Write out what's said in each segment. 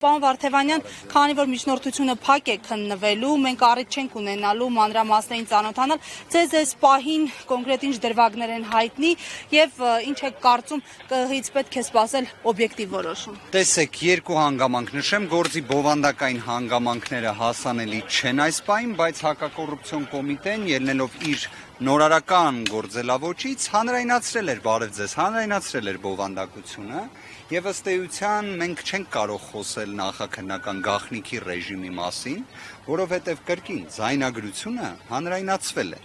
Պարոն Վարդևանյան, քանի որ միջնորդությունը փակ է քննվելու, մենք առիթ չենք ունենալու մանրամասներին ծանոթանալ, ձեզ այս պահին կոնկրետ ինչ դրվագներ են հայտնի եւ ինչ եք կարծում կհից պետք է սպասել օբյեկտիվ որոշում։ Տեսեք, երկու հանգամանք նշեմ, գործի բովանդակային հանգամանքները հասանելի չեն այս պահին, բայց հակակոռուպցիոն կոմիտեն ելնելով իր նորարարական գործելավոճից հանրայնացրել էր, բարև ձեզ, հանրայնացրել էր բովանդակությունը եւ ըստ էության մենք չենք կարող խոսել նախաքննական գաղտնիքի ռեժիմի մասին, որովհետեւ կրկին ձայնագրությունը հանրայնացվել է։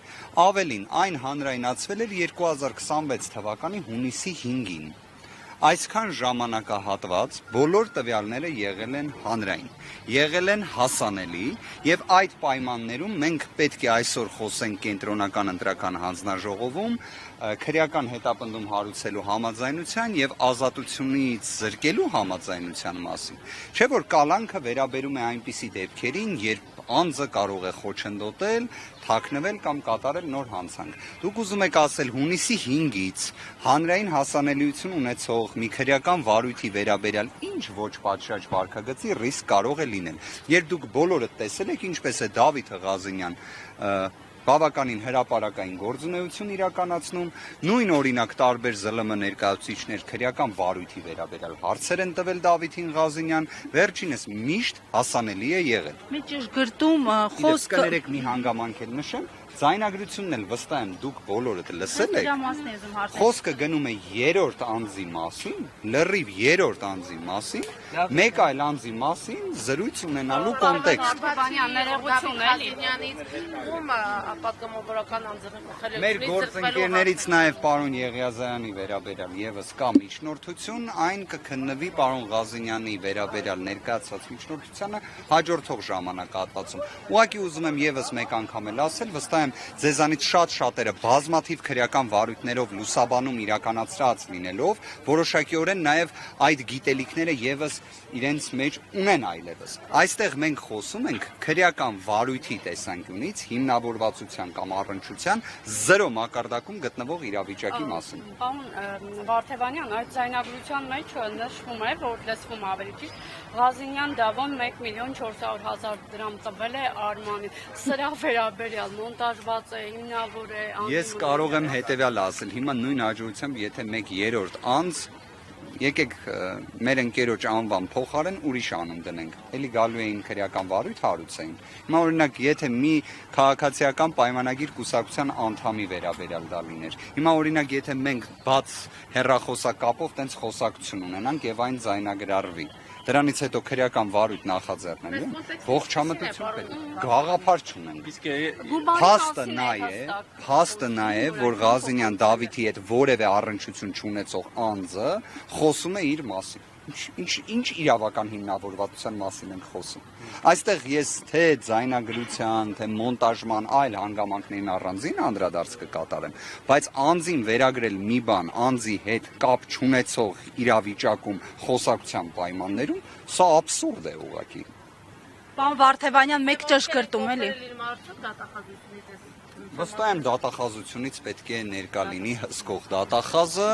Ավելին, այն հանրայնացվել էր 2026 թվականի հունիսի 5-ին։ Այսքան ժամանակահատված բոլոր տվյալները եղել են հանրային, եղել են հասանելի եւ այդ պայմաններում մենք պետք է այսօր խոսենք կենտրոնական ընտրական հանձնաժողովում քրեական հետապնդում հարուցելու համաձայնության եւ ազատությունից զրկելու համաձայնության մասին։ Չէ՞ որ կալանքը վերաբերում է այնպիսի դեպքերին, երբ անձը կարող է խոչընդոտել, թաքնվել կամ կատարել նոր հանցանք։ Դուք ուզում եք ասել հունիսի 5-ից հանրային հասանելիություն ունեցող մի քրեական վարույթի վերաբերյալ ինչ ոչ պատշաճ վարքագծի ռիսկ կարող է լինել։ Երբ դուք բոլորը տեսել եք ինչպես է Դավիթ Ղազենյան բավականին հրապարակային գործունեություն իրականացնում, նույն օրինակ տարբեր ԶԼՄ ներկայացուցիչներ քրեական վարույթի վերաբերյալ հարցեր են տվել Դավիթին Ղազենյան, վերջինս միշտ հասանելի է եղել։ Մի ճշգրտում խոսքը կներեք մի հանգամանք էլ նշեմ, ձայնագրությունն էլ վստահ եմ դուք բոլորդ լսել եք։ Խոսքը գնում է երրորդ անձի մասին, լրիվ երրորդ անձի մասին, մեկ այլ անձի մասին զրույց ունենալու կոնտեքստ։ Մեր գործընկերներից նաև պարոն Եղիազարյանի վերաբերյալ եւս կա միջնորդություն, այն կքննվի պարոն Ղազենյանի վերաբերյալ ներկայացված միջնորդությանը հաջորդող ժամանակահատվածում։ Ուղղակի ուզում եմ եւս մեկ անգամ էլ ասել, վստահ եմ ձեզանից շատ-շատերը բազմաթիվ քրեական վարույթներով լուսաբանում իրականացրած լինելով, որոշակիորեն նաև այդ գիտելիքները եւս իրենց մեջ ունեն այլևս։ Այստեղ մենք խոսում ենք քրեական վարույթի տեսանկյունից հիմնավորվածության կամ առնչության 0 մակարդակում գտնվող իրավիճակի մասին։ Պարոն Վարդևանյան, այդ ձայնագրության մեջ նշվում է, որ լսվում ավելի ճիշտ, Ղազենյան Դավոն 1.400.000 դրամ տվել է Արմանին։ Սրա վերաբերյալ մոնտաժված է, հիմնավոր է։ Ես կարող եմ հետեւյալը ասել, հիմա նույն հաջողությամբ, եթե մեկ երրորդ անձ եկեք մեր ընկերոջ անվան փոխարեն ուրիշ անուն դնենք, էլի գալու էին քրեական վարույթ հարուցեին։ Հիմա օրինակ, եթե մի քաղաքացիական պայմանագիր կուսակցության անդամի վերաբերյալ դա լիներ։ Հիմա օրինակ, եթե մենք բաց հեռախոսակապով տենց խոսակցություն ունենանք եւ այն ձայնագրարվի, դրանից հետո քրեական վարույթ նախաձեռնելու ողջամտություն պետք է, գաղափար չունենք։ Փաստը նա է, որ Ղազենյան Դավիթի հետ որևէ առնչություն չունեցող անձը խոսում է իր մասին։ Ինչ իրավական հիմնավորվածության մասին ենք խոսում։ Այստեղ ես թե ձայնագրության, թե մոնտաժման այլ հանգամանքներին առանձին անդրադարձ կկատարեմ, բայց անձին վերագրել մի բան անձի հետ կապ չունեցող իրավիճակում խոսակցության պայմաններում, սա աբսուրդ է ուղղակի։ Պարոն Վարդևանյան, մեկ ճշգրտում էլի։ Վստահ եմ դատախազությունից պետք է ներկա լինի հսկող դատախազը,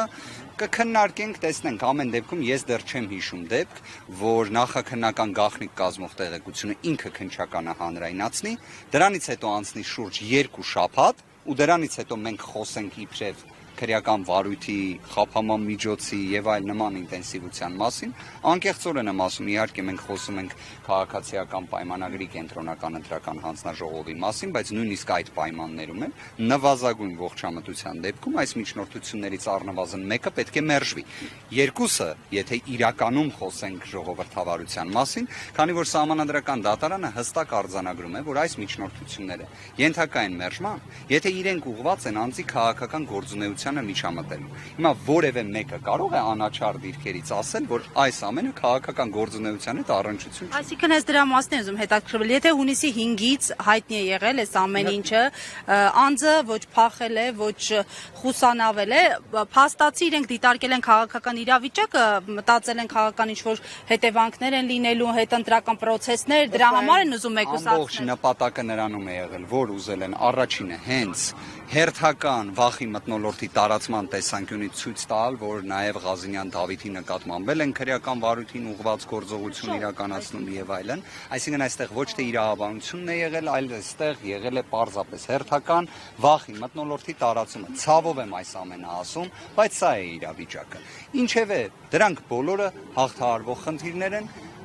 կքննարկենք, տեսնենք, ամեն դեպքում ես դեռ չեմ հիշում դեպք, որ նախաքննական գաղտնիք կազմող տեղեկությունը ինքը քննչականը հանրայնացնի, դրանից հետո անցնի շուրջ 2 շաբաթ ու դրանից հետո մենք խոսենք իբրև քրեական վարույթի, խափանման միջոցի եւ այլ նման ինտենսիվության մասին, անկեղծորեն եմ ասում, իհարկե մենք խոսում ենք քաղաքացիական պայմանագրի կենտրոնական ընտրական հանձնաժողովի մասին, բայց նույնիսկ այդ պայմաններում էլ նվազագույն ողջամտության դեպքում այս միջնորդություններից առնվազն մեկը պետք է մերժվի։ Երկուսը, եթե իրականում խոսենք ժողովրդավարության մասին, քանի որ Սահմանադրական դատարանը հստակ արձանագրում է, որ այս միջնորդությունները ենթակա են մերժման, եթե իրենք ուղղված են անձի քաղաքական գործունեությանը միջամտելու։ Հիմա որևէ մեկը կարող է անաչառ դիրքերից ասել, որ այս ամենը քաղաքական գործունեության հետ առնչություն չունի։ Այսինքն այս դրա մասն եմ ուզում հետաքրքրվել, եթե հունիսի 5-ից հայտնի է եղել այս ամեն ինչը, անձը ոչ փախել է, ոչ խուսանավել է, փաստացի իրենք դիտարկել են քաղաքական իրավիճակը, մտածել են քաղաքական ինչ-որ հետևանքներ են լինելու, հետընտրական պրոցեսներ, դրա համար են ուզում եկուսացնել։ Ամբողջ նպատակը նրանում է եղել, որ ուզել են առաջինը հենց հերթական վախի մթնոլորտի տարածման տեսանկյունից ցույց տալ, որ նաև Ղազենյան Դավիթի նկատմամբ են քրեական վարույթին ուղղված գործողություն իրականացնում եւ այլն, այսինքն այստեղ ոչ թե իրավաբանությունն է եղել, այլ այստեղ եղել է պարզապես հերթական վախի մթնոլորտի տարածումը։ Ցավով եմ այս ամենը ասում, բայց սա է իրավիճակը։ Ինչևէ, դրանք բոլորը հաղթահարվող խնդիրներ են